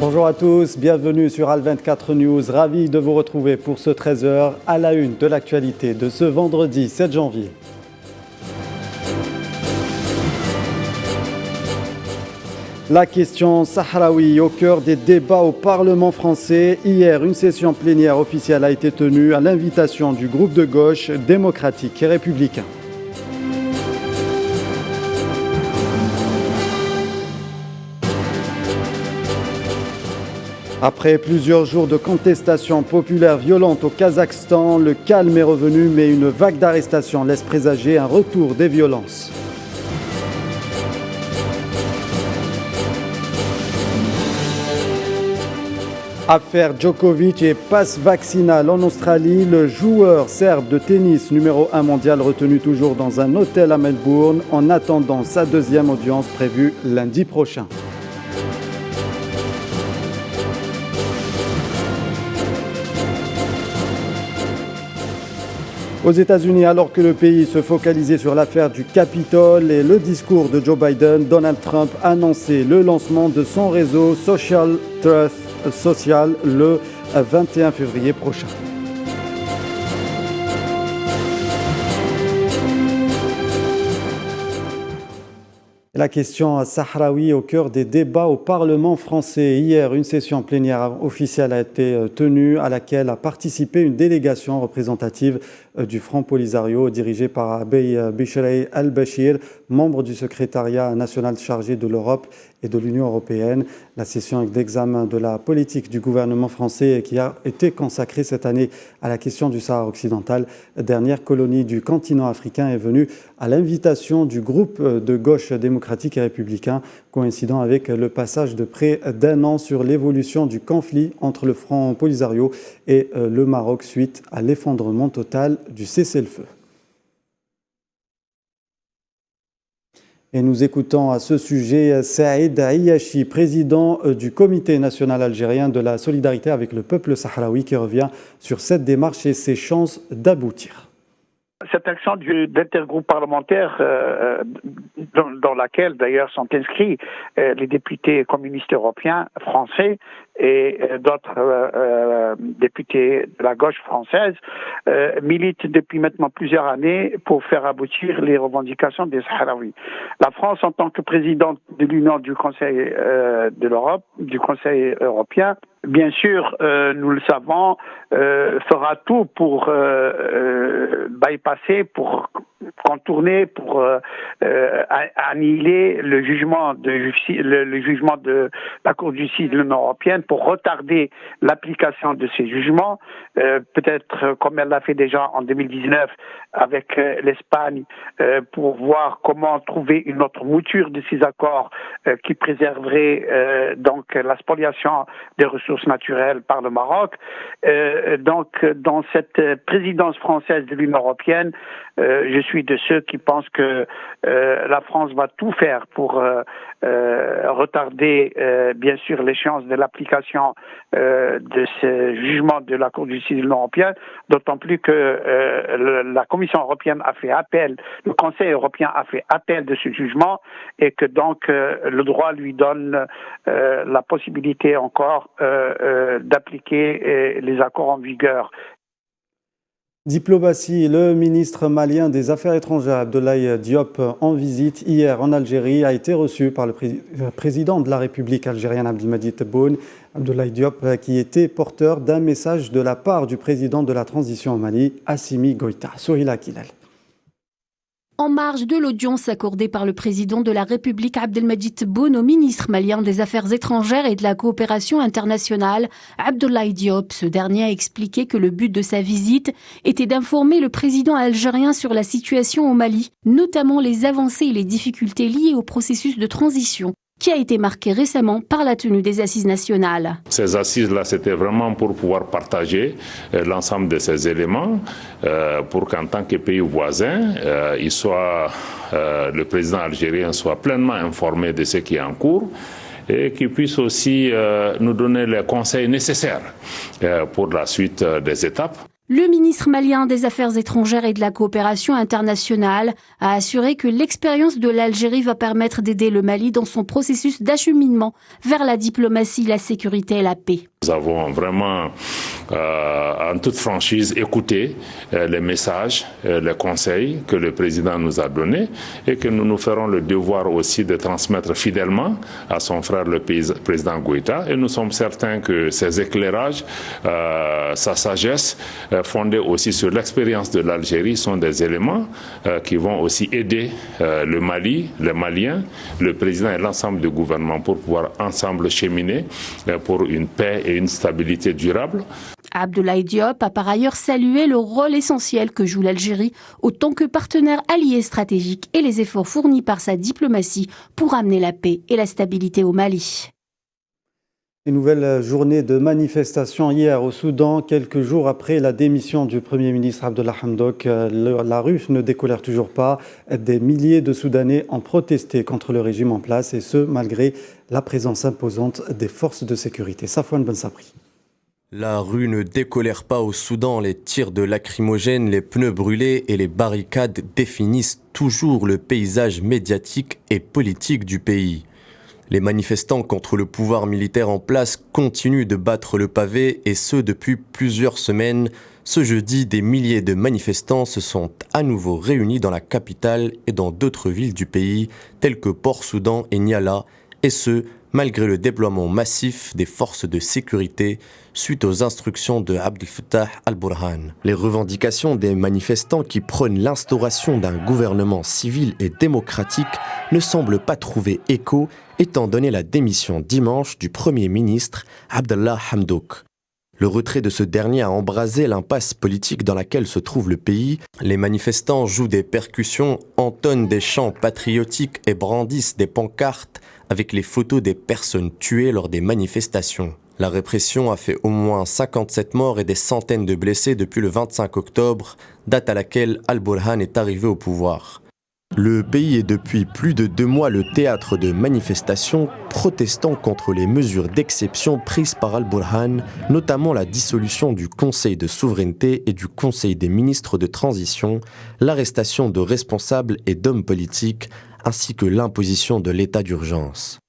Bonjour à tous, bienvenue sur Al24 News. Ravi de vous retrouver pour ce 13h à la une de l'actualité de ce vendredi 7 janvier. La question sahraoui au cœur des débats au Parlement français. Hier, une session plénière officielle a été tenue à l'invitation du groupe de gauche démocratique et républicain. Après plusieurs jours de contestation populaire violente au Kazakhstan, le calme est revenu, mais une vague d'arrestations laisse présager un retour des violences. Affaire Djokovic et passe vaccinal en Australie. Le joueur serbe de tennis numéro 1 mondial retenu toujours dans un hôtel à Melbourne en attendant sa deuxième audience prévue lundi prochain. Aux États-Unis, alors que le pays se focalisait sur l'affaire du Capitole et le discours de Joe Biden, Donald Trump a annoncé le lancement de son réseau Social Trust Social le 21 février prochain. La question sahraoui au cœur des débats au Parlement français. Hier, une session plénière officielle a été tenue à laquelle a participé une délégation représentative du Front Polisario dirigée par Abey Bishrei Al-Bashir, membre du secrétariat national chargé de l'Europe et de l'Union européenne. La session d'examen de la politique du gouvernement français qui a été consacrée cette année à la question du Sahara occidental, dernière colonie du continent africain, est venue à l'invitation du groupe de gauche démocratique et républicain, coïncidant avec le passage de près d'un an sur l'évolution du conflit entre le Front Polisario et le Maroc suite à l'effondrement total du cessez-le-feu. Et nous écoutons à ce sujet Saïd Ayachi, président du Comité national algérien de la solidarité avec le peuple sahraoui, qui revient sur cette démarche et ses chances d'aboutir. Cette action d'intergroupe parlementaire dans laquelle d'ailleurs sont inscrits les députés communistes européens, français et d'autres députés de la gauche française milite depuis maintenant plusieurs années pour faire aboutir les revendications des Sahraouis. La France, en tant que présidente de l'Union du Conseil de l'Europe, du Conseil européen, bien sûr, nous le savons, fera tout pour bypasser, pour contourner, pour annihiler le jugement de la Cour de justice de l'Union européenne, pour retarder l'application de ces jugements, peut-être comme elle l'a fait déjà en 2019 avec l'Espagne, pour voir comment trouver une autre mouture de ces accords qui préserverait donc la spoliation des ressources naturelles par le Maroc. Donc, dans cette présidence française de l'Union européenne, je suis de ceux qui pensent que la France va tout faire pour retarder, bien sûr, l'échéance de l'application de ce jugement de la Cour de justice de l'Union européenne, d'autant plus que la Commission européenne a fait appel, le Conseil européen a fait appel de ce jugement et que donc le droit lui donne la possibilité encore d'appliquer les accords en vigueur. Diplomatie, le ministre malien des Affaires étrangères Abdoulaye Diop, en visite hier en Algérie, a été reçu par le président de la République algérienne Abdelmadjid Tebboune. Abdoulaye Diop qui était porteur d'un message de la part du président de la transition au Mali, Assimi Goïta. Sohila Kilal. En marge de l'audience accordée par le président de la République Abdelmadjid Tebboune au ministre malien des Affaires étrangères et de la coopération internationale, Abdoulaye Diop, ce dernier a expliqué que le but de sa visite était d'informer le président algérien sur la situation au Mali, notamment les avancées et les difficultés liées au processus de transition, qui a été marqué récemment par la tenue des assises nationales. Ces assises-là, c'était vraiment pour pouvoir partager l'ensemble de ces éléments, pour qu'en tant que pays voisin, le président algérien soit pleinement informé de ce qui est en cours et qu'il puisse aussi nous donner les conseils nécessaires pour la suite des étapes. Le ministre malien des Affaires étrangères et de la coopération internationale a assuré que l'expérience de l'Algérie va permettre d'aider le Mali dans son processus d'acheminement vers la diplomatie, la sécurité et la paix. Nous avons vraiment, en toute franchise, écouté les messages, les conseils que le président nous a donnés et que nous nous ferons le devoir aussi de transmettre fidèlement à son frère, le président Goïta. Et nous sommes certains que ces éclairages, sa sagesse, fondée aussi sur l'expérience de l'Algérie, sont des éléments qui vont aussi aider le Mali, les Maliens, le président et l'ensemble du gouvernement pour pouvoir ensemble cheminer pour une paix et une stabilité durable. Abdoulaye Diop a par ailleurs salué le rôle essentiel que joue l'Algérie autant que partenaire allié stratégique et les efforts fournis par sa diplomatie pour amener la paix et la stabilité au Mali. Une nouvelle journée de manifestation hier au Soudan, quelques jours après la démission du Premier ministre Abdallah Hamdok. La rue ne décolère toujours pas. Des milliers de Soudanais ont protesté contre le régime en place et ce, malgré la présence imposante des forces de sécurité. Safwan Ben Sabri. La rue ne décolère pas au Soudan. Les tirs de lacrymogènes, les pneus brûlés et les barricades définissent toujours le paysage médiatique et politique du pays. Les manifestants contre le pouvoir militaire en place continuent de battre le pavé et ce depuis plusieurs semaines. Ce jeudi, des milliers de manifestants se sont à nouveau réunis dans la capitale et dans d'autres villes du pays, telles que Port-Soudan et Niala, et ce, malgré le déploiement massif des forces de sécurité suite aux instructions de Abdel Fattah al-Burhan. Les revendications des manifestants qui prônent l'instauration d'un gouvernement civil et démocratique ne semblent pas trouver écho étant donné la démission dimanche du Premier ministre Abdallah Hamdok. Le retrait de ce dernier a embrasé l'impasse politique dans laquelle se trouve le pays. Les manifestants jouent des percussions, entonnent des chants patriotiques et brandissent des pancartes avec les photos des personnes tuées lors des manifestations. La répression a fait au moins 57 morts et des centaines de blessés depuis le 25 octobre, date à laquelle al-Burhan est arrivé au pouvoir. Le pays est depuis plus de 2 mois le théâtre de manifestations protestant contre les mesures d'exception prises par al-Burhan, notamment la dissolution du Conseil de souveraineté et du Conseil des ministres de transition, l'arrestation de responsables et d'hommes politiques, ainsi que l'imposition de l'état d'urgence.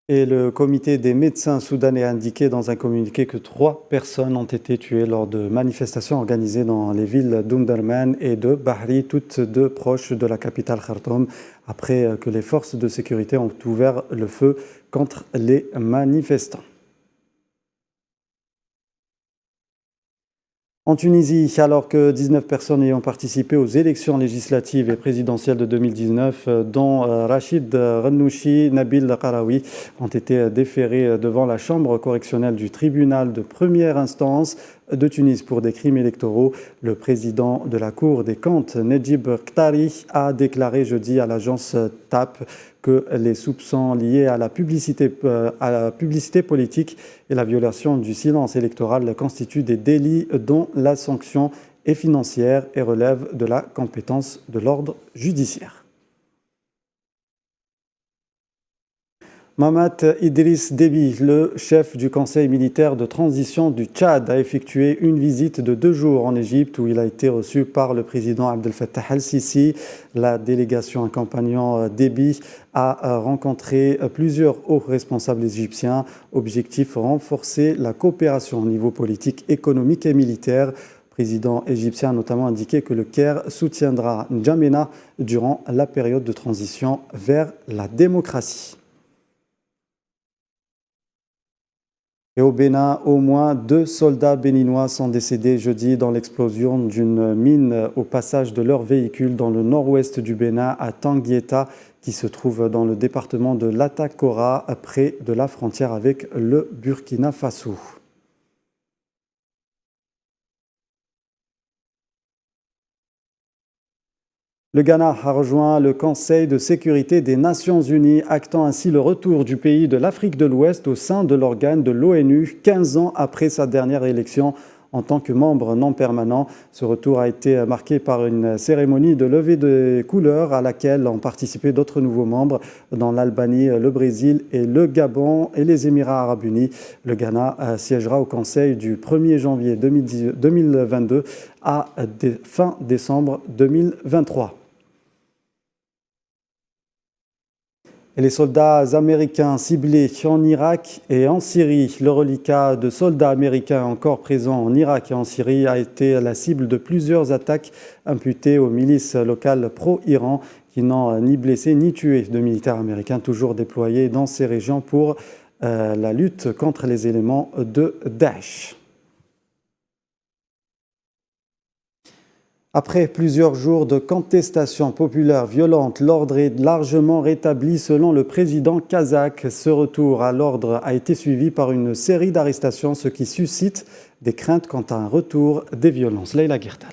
Et le comité des médecins soudanais a indiqué dans un communiqué que 3 personnes ont été tuées lors de manifestations organisées dans les villes d'Omdurman et de Bahri, toutes deux proches de la capitale Khartoum, après que les forces de sécurité ont ouvert le feu contre les manifestants. En Tunisie, alors que 19 personnes ayant participé aux élections législatives et présidentielles de 2019, dont Rachid Ghannouchi, Nabil Qarawi, ont été déférés devant la chambre correctionnelle du tribunal de première instance de Tunis pour des crimes électoraux, le président de la Cour des comptes, Nedjib Khtari, a déclaré jeudi à l'agence TAP que les soupçons liés à la publicité politique et la violation du silence électoral constituent des délits dont la sanction est financière et relève de la compétence de l'ordre judiciaire. Mahamat Idriss Déby, le chef du conseil militaire de transition du Tchad, a effectué une visite de 2 jours en Égypte où il a été reçu par le président Abdel Fattah al-Sisi. La délégation accompagnant Déby a rencontré plusieurs hauts responsables égyptiens. Objectif, renforcer la coopération au niveau politique, économique et militaire. Le président égyptien a notamment indiqué que le Caire soutiendra N'Djamena durant la période de transition vers la démocratie. Et au Bénin, au moins 2 soldats béninois sont décédés jeudi dans l'explosion d'une mine au passage de leur véhicule dans le nord-ouest du Bénin, à Tanguieta, qui se trouve dans le département de l'Atakora, près de la frontière avec le Burkina Faso. Le Ghana a rejoint le Conseil de sécurité des Nations Unies, actant ainsi le retour du pays de l'Afrique de l'Ouest au sein de l'organe de l'ONU, 15 ans après sa dernière élection en tant que membre non permanent. Ce retour a été marqué par une cérémonie de levée de couleurs à laquelle ont participé d'autres nouveaux membres dans l'Albanie, le Brésil et le Gabon et les Émirats arabes unis. Le Ghana siégera au Conseil du 1er janvier 2022 à fin décembre 2023. Et les soldats américains ciblés en Irak et en Syrie. Le reliquat de soldats américains encore présents en Irak et en Syrie a été la cible de plusieurs attaques imputées aux milices locales pro-Iran qui n'ont ni blessé ni tué de militaires américains toujours déployés dans ces régions pour la lutte contre les éléments de Daesh. Après plusieurs jours de contestation populaire violente, l'ordre est largement rétabli selon le président kazakh. Ce retour à l'ordre a été suivi par une série d'arrestations, ce qui suscite des craintes quant à un retour des violences. Leïla Guertal.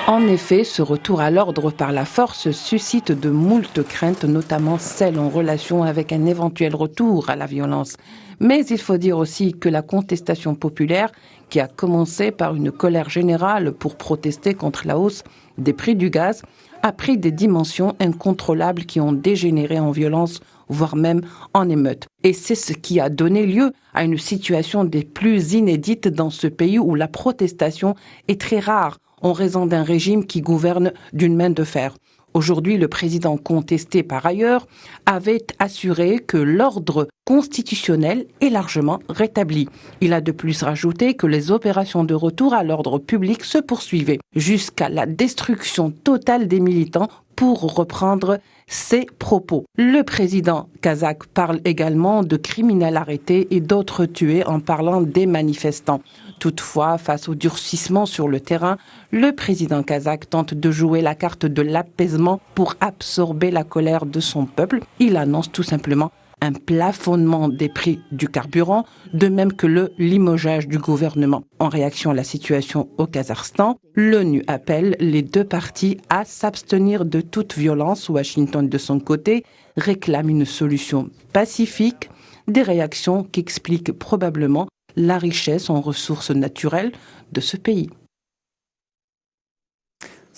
En effet, ce retour à l'ordre par la force suscite de moultes craintes, notamment celles en relation avec un éventuel retour à la violence. Mais il faut dire aussi que la contestation populaire, qui a commencé par une colère générale pour protester contre la hausse des prix du gaz, a pris des dimensions incontrôlables qui ont dégénéré en violence, voire même en émeute. Et c'est ce qui a donné lieu à une situation des plus inédites dans ce pays où la protestation est très rare, en raison d'un régime qui gouverne d'une main de fer. Aujourd'hui, le président contesté par ailleurs avait assuré que l'ordre constitutionnel est largement rétabli. Il a de plus rajouté que les opérations de retour à l'ordre public se poursuivaient jusqu'à la destruction totale des militants, pour reprendre ses propos. Le président kazakh parle également de criminels arrêtés et d'autres tués en parlant des manifestants. Toutefois, face au durcissement sur le terrain, le président kazakh tente de jouer la carte de l'apaisement pour absorber la colère de son peuple. Il annonce tout simplement un plafonnement des prix du carburant, de même que le limogeage du gouvernement. En réaction à la situation au Kazakhstan, l'ONU appelle les deux parties à s'abstenir de toute violence. Washington, de son côté, réclame une solution pacifique, des réactions qui expliquent probablement la richesse en ressources naturelles de ce pays.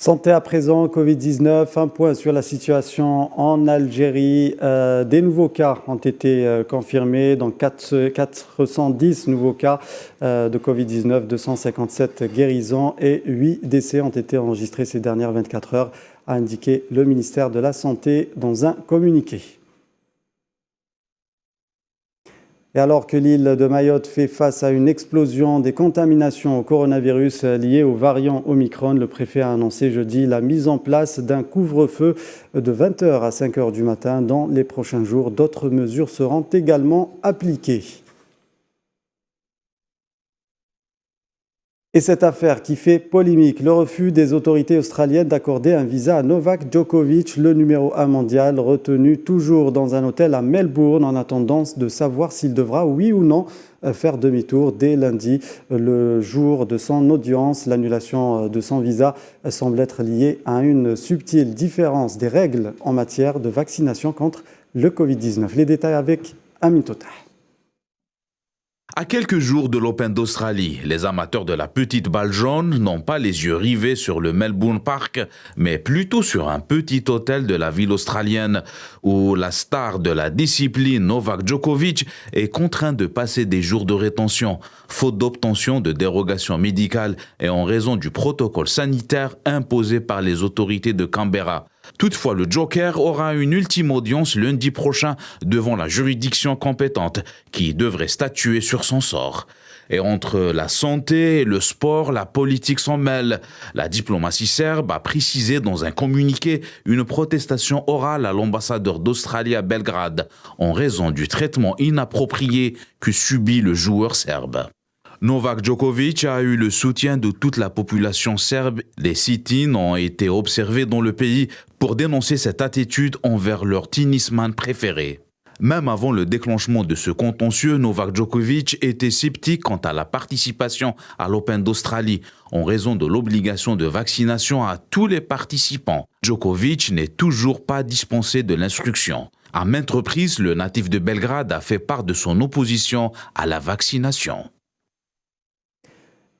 Santé à présent, Covid-19, un point sur la situation en Algérie. Des nouveaux cas ont été confirmés, donc 410 nouveaux cas de Covid-19, 257 guérisons et 8 décès ont été enregistrés ces dernières 24 heures, a indiqué le ministère de la Santé dans un communiqué. Et alors que l'île de Mayotte fait face à une explosion des contaminations au coronavirus liées au variant Omicron, le préfet a annoncé jeudi la mise en place d'un couvre-feu de 20h à 5h du matin. Dans les prochains jours, d'autres mesures seront également appliquées. Et cette affaire qui fait polémique, le refus des autorités australiennes d'accorder un visa à Novak Djokovic, le numéro 1 mondial, retenu toujours dans un hôtel à Melbourne en attendant de savoir s'il devra, oui ou non, faire demi-tour dès lundi, le jour de son audience. L'annulation de son visa semble être liée à une subtile différence des règles en matière de vaccination contre le Covid-19. Les détails avec Amin Tota. À quelques jours de l'Open d'Australie, les amateurs de la petite balle jaune n'ont pas les yeux rivés sur le Melbourne Park, mais plutôt sur un petit hôtel de la ville australienne où la star de la discipline Novak Djokovic est contraint de passer des jours de rétention, faute d'obtention de dérogation médicale et en raison du protocole sanitaire imposé par les autorités de Canberra. Toutefois, le Joker aura une ultime audience lundi prochain devant la juridiction compétente qui devrait statuer sur son sort. Et entre la santé et le sport, la politique s'en mêle. La diplomatie serbe a précisé dans un communiqué une protestation orale à l'ambassadeur d'Australie à Belgrade en raison du traitement inapproprié que subit le joueur serbe. Novak Djokovic a eu le soutien de toute la population serbe. Des sit-ins ont été observés dans le pays pour dénoncer cette attitude envers leur tennisman préféré. Même avant le déclenchement de ce contentieux, Novak Djokovic était sceptique quant à la participation à l'Open d'Australie en raison de l'obligation de vaccination à tous les participants. Djokovic n'est toujours pas dispensé de l'instruction. À maintes reprises, le natif de Belgrade a fait part de son opposition à la vaccination.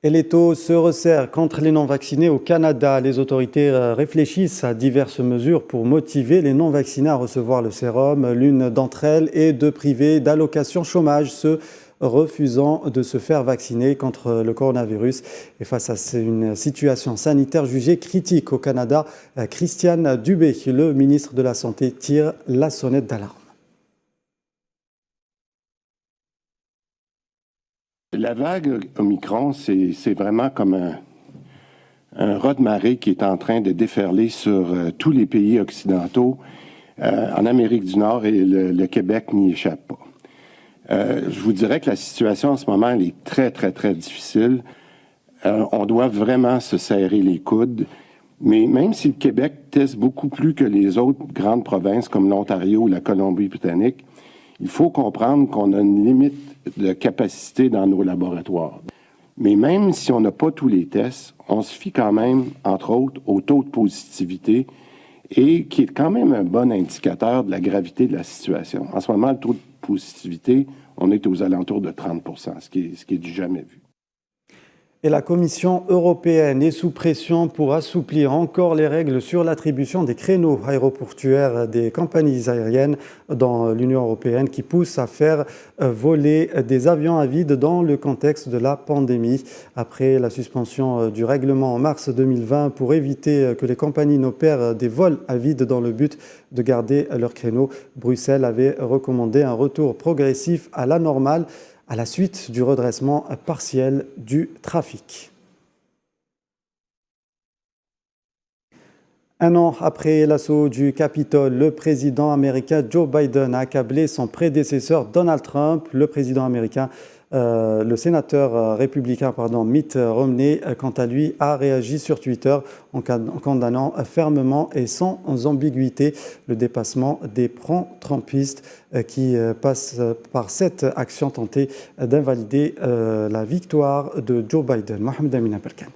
Et les taux se resserrent contre les non-vaccinés au Canada. Les autorités réfléchissent à diverses mesures pour motiver les non-vaccinés à recevoir le sérum. L'une d'entre elles est de priver d'allocations chômage ceux refusant de se faire vacciner contre le coronavirus. Et face à une situation sanitaire jugée critique au Canada, Christiane Dubé, le ministre de la Santé, tire la sonnette d'alarme. La vague Omicron, c'est vraiment comme un raz de marée qui est en train de déferler sur tous les pays occidentaux. En Amérique du Nord, et le Québec n'y échappe pas. Je vous dirais que la situation en ce moment, elle est très, très, très difficile. On doit vraiment se serrer les coudes. Mais même si le Québec teste beaucoup plus que les autres grandes provinces comme l'Ontario ou la Colombie-Britannique, il faut comprendre qu'on a une limite de capacité dans nos laboratoires. Mais même si on n'a pas tous les tests, on se fie quand même, entre autres, au taux de positivité et qui est quand même un bon indicateur de la gravité de la situation. En ce moment, le taux de positivité, on est aux alentours de 30 %, ce qui est du jamais vu. Et la Commission européenne est sous pression pour assouplir encore les règles sur l'attribution des créneaux aéroportuaires des compagnies aériennes dans l'Union européenne qui poussent à faire voler des avions à vide dans le contexte de la pandémie. Après la suspension du règlement en mars 2020 pour éviter que les compagnies n'opèrent des vols à vide dans le but de garder leurs créneaux, Bruxelles avait recommandé un retour progressif à la normale à la suite du redressement partiel du trafic. Un an après l'assaut du Capitole, le président américain Joe Biden a accablé son prédécesseur Donald Trump. Le président américain, le sénateur républicain Mitt Romney, quant à lui, a réagi sur Twitter en condamnant fermement et sans ambiguïté le dépassement des pro-trumpistes qui passent par cette action tentée d'invalider la victoire de Joe Biden. Mohamed Amin Abelkan.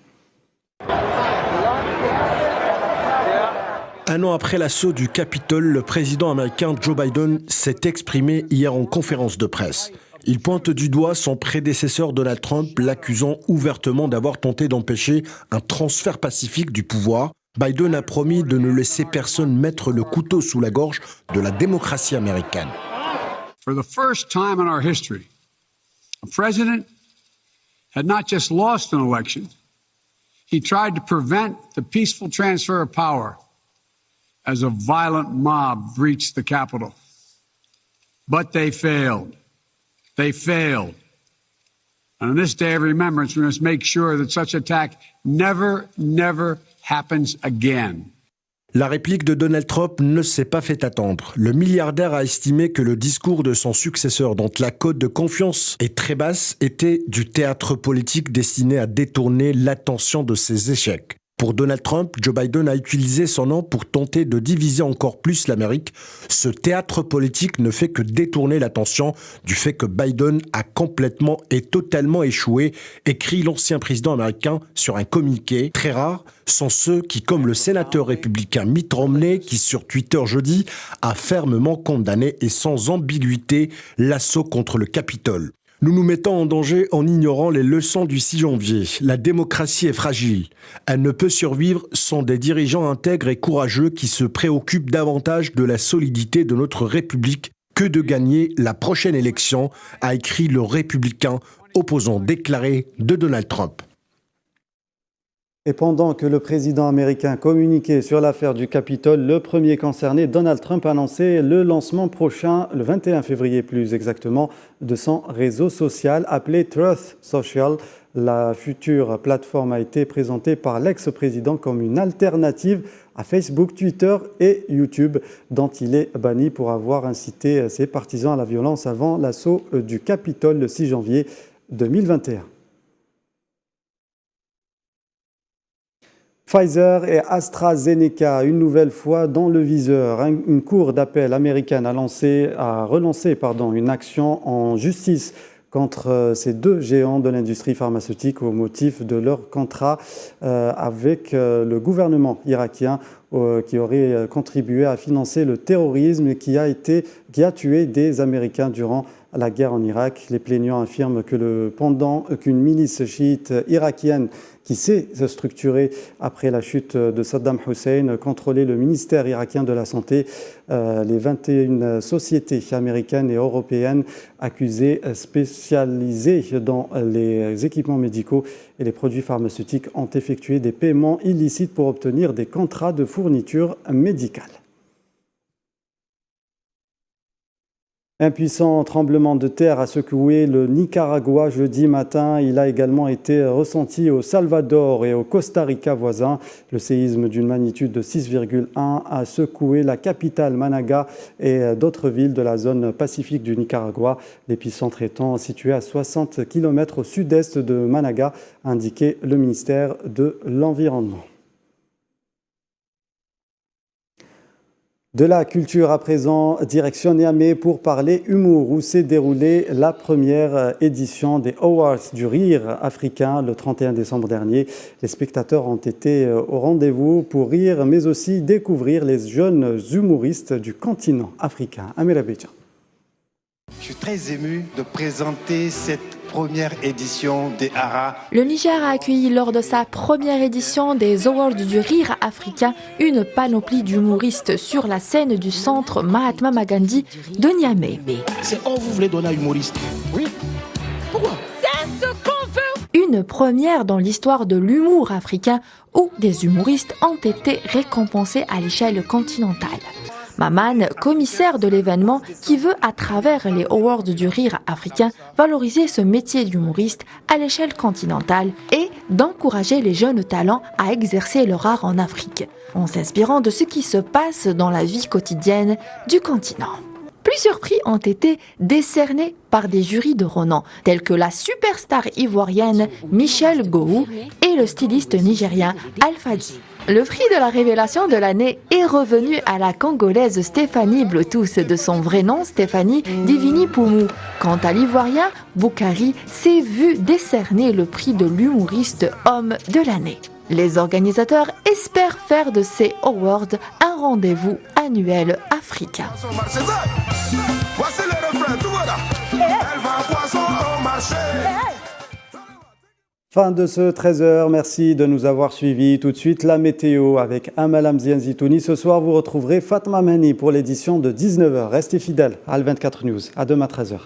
Un an après l'assaut du Capitole, le président américain Joe Biden s'est exprimé hier en conférence de presse. Il pointe du doigt son prédécesseur Donald Trump, l'accusant ouvertement d'avoir tenté d'empêcher un transfert pacifique du pouvoir. Biden a promis de ne laisser personne mettre le couteau sous la gorge de la démocratie américaine. For the first time in our history, a president had not just lost an election, he tried to prevent the peaceful transfer of power as a violent mob breached the Capitol. But they failed. They failed. And on this day of remembrance, we must make sure that such attack never happens again. La réplique de Donald Trump ne s'est pas fait attendre. Le milliardaire a estimé que le discours de son successeur, dont la cote de confiance est très basse, était du théâtre politique destiné à détourner l'attention de ses échecs. Pour Donald Trump, Joe Biden a utilisé son nom pour tenter de diviser encore plus l'Amérique. Ce théâtre politique ne fait que détourner l'attention du fait que Biden a complètement et totalement échoué, écrit l'ancien président américain sur un communiqué. Très rare sont ceux qui, comme le sénateur républicain Mitt Romney, qui sur Twitter jeudi a fermement condamné et sans ambiguïté l'assaut contre le Capitole. Nous nous mettons en danger en ignorant les leçons du 6 janvier. La démocratie est fragile. Elle ne peut survivre sans des dirigeants intègres et courageux qui se préoccupent davantage de la solidité de notre République que de gagner la prochaine élection, a écrit le républicain opposant déclaré de Donald Trump. Et pendant que le président américain communiquait sur l'affaire du Capitole, le premier concerné, Donald Trump, a annoncé le lancement prochain, le 21 février plus exactement, de son réseau social appelé Truth Social. La future plateforme a été présentée par l'ex-président comme une alternative à Facebook, Twitter et YouTube, dont il est banni pour avoir incité ses partisans à la violence avant l'assaut du Capitole le 6 janvier 2021. Pfizer et AstraZeneca, une nouvelle fois dans le viseur. Une cour d'appel américaine a relancé une action en justice contre ces deux géants de l'industrie pharmaceutique au motif de leur contrat avec le gouvernement irakien qui aurait contribué à financer le terrorisme et qui a tué des Américains durant la guerre en Irak. Les plaignants affirment que pendant qu'une milice chiite irakienne qui s'est structurée après la chute de Saddam Hussein contrôlait le ministère irakien de la Santé, les 21 sociétés américaines et européennes accusées spécialisées dans les équipements médicaux et les produits pharmaceutiques ont effectué des paiements illicites pour obtenir des contrats de fourniture médicale. Un puissant tremblement de terre a secoué le Nicaragua jeudi matin. Il a également été ressenti au Salvador et au Costa Rica voisin. Le séisme d'une magnitude de 6,1 a secoué la capitale Managua et d'autres villes de la zone pacifique du Nicaragua. L'épicentre étant situé à 60 km au sud-est de Managua, a indiqué le ministère de l'Environnement. De la culture à présent, direction Niamey pour parler humour, où s'est déroulée la première édition des Awards du rire africain le 31 décembre dernier. Les spectateurs ont été au rendez-vous pour rire, mais aussi découvrir les jeunes humoristes du continent africain. Amir Abidjan. Je suis très ému de présenter cette première édition des ARA. Le Niger a accueilli lors de sa première édition des Awards du rire africain une panoplie d'humoristes sur la scène du centre Mahatma Gandhi de Niamey. C'est où vous voulez donner à humoriste? Oui. Pourquoi? C'est ce qu'on veut. Une première dans l'histoire de l'humour africain où des humoristes ont été récompensés à l'échelle continentale. Maman, commissaire de l'événement, qui veut à travers les Awards du rire africain valoriser ce métier d'humoriste à l'échelle continentale et d'encourager les jeunes talents à exercer leur art en Afrique, en s'inspirant de ce qui se passe dans la vie quotidienne du continent. Plusieurs prix ont été décernés par des jurys de renom, tels que la superstar ivoirienne Michel Gou et le styliste nigérien Alfadi. Le prix de la révélation de l'année est revenu à la Congolaise Stéphanie Blotous, de son vrai nom Stéphanie Divini Poumou. Quant à l'Ivoirien, Boukari s'est vu décerner le prix de l'humoriste homme de l'année. Les organisateurs espèrent faire de ces awards un rendez-vous annuel africain. Voici le refrain, tout voilà. Elle va poisson au marché. Fin de ce 13h, merci de nous avoir suivis. Tout de suite, la météo avec Amal Amzian Zitouni. Ce soir, vous retrouverez Fatma Mani pour l'édition de 19h. Restez fidèles à Al 24 News. À demain 13h.